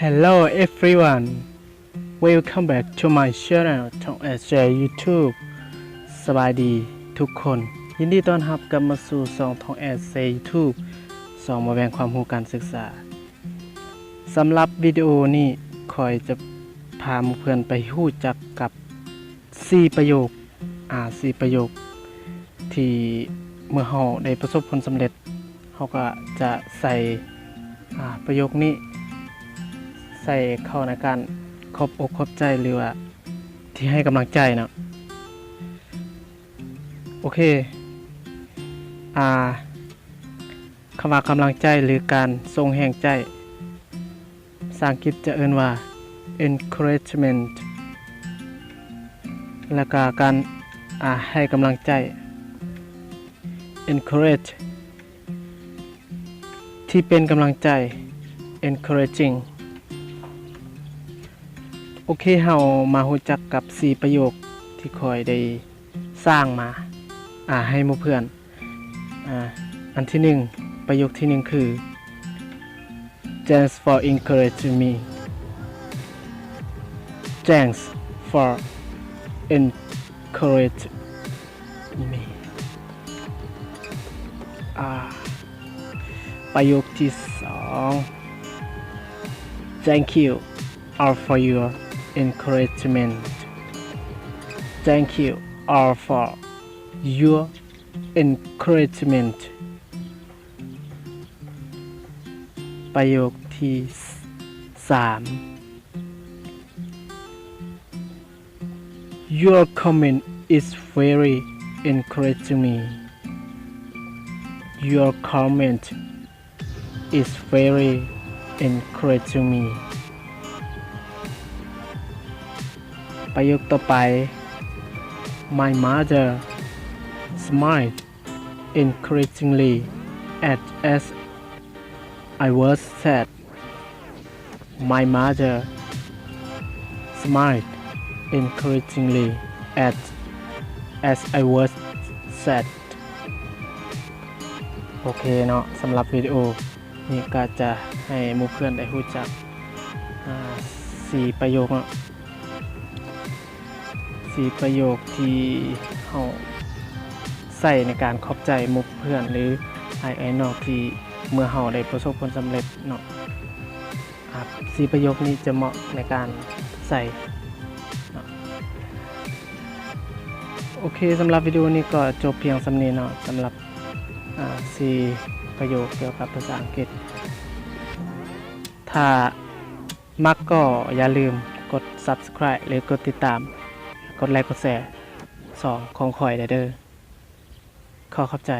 Hello everyone, welcome back to my channel ช่อง SJ YouTube สบายดีทุกคนยินดีต้อนรับกลับมาสู่ช่องของ SJ YouTube ส่องมาแบ่งความรู้การศึกษาสำหรับวิดีโอนี้คอยจะพาเพื่อนไปรู้จักกับ4ประโยค4ประโยคที่เมื่อเราได้ประสบผลสำเร็จเราก็จะใส่ประโยคนี้ใส่เข้าในการขอบอกขอบใจหรือว่าที่ให้กำลังใจเนาะโอเคคำว่ากำลังใจหรือการส่งแห่งใจภาษาอังกฤษจะเอ่ยว่า encouragement แล้วก็การให้กำลังใจ encourage ที่เป็นกำลังใจ encouragingโอเคเฮามารู้จักกับ4ประโยคที่คอยได้สร้างมาให้หมู่เพื่อนอันที่1ประโยคที่1คือ Thanks for encouraging me Thanks for encouraging me ประโยคที่2 Thank you all for your encouragement Thank you all for your encouragement ประโยคที่3 Your comment is very encouraging me Your comment is very encouraging me ประโยคต่อไป My mother smiled encouragingly as I was sad. My mother smiled encouragingly as I was sad. โอเคเนาะสำหรับวิดีโอนี้ก็จะให้หมู่เพื่อนได้รู้จัก4ประโยคเนาะ4ประโยคที่เฮาใส่ในการขอบใจหมู่เพื่อนหรือไอ้นอกที่เมื่อเฮาได้ประสบผลสำเร็จเนาะ4ประโยคนี้จะเหมาะในการใส่เนาะโอเคสำหรับวิดีโอนี้ก็จบเพียงสำนี้เนาะสำหรับ4ประโยคเกี่ยวกับภาษาอังกฤษถ้ามักก็อย่าลืมกด Subscribe หรือกดติดตามกดไลค์กดแชร์2ของข่อยได้เด้อขอขอบใจ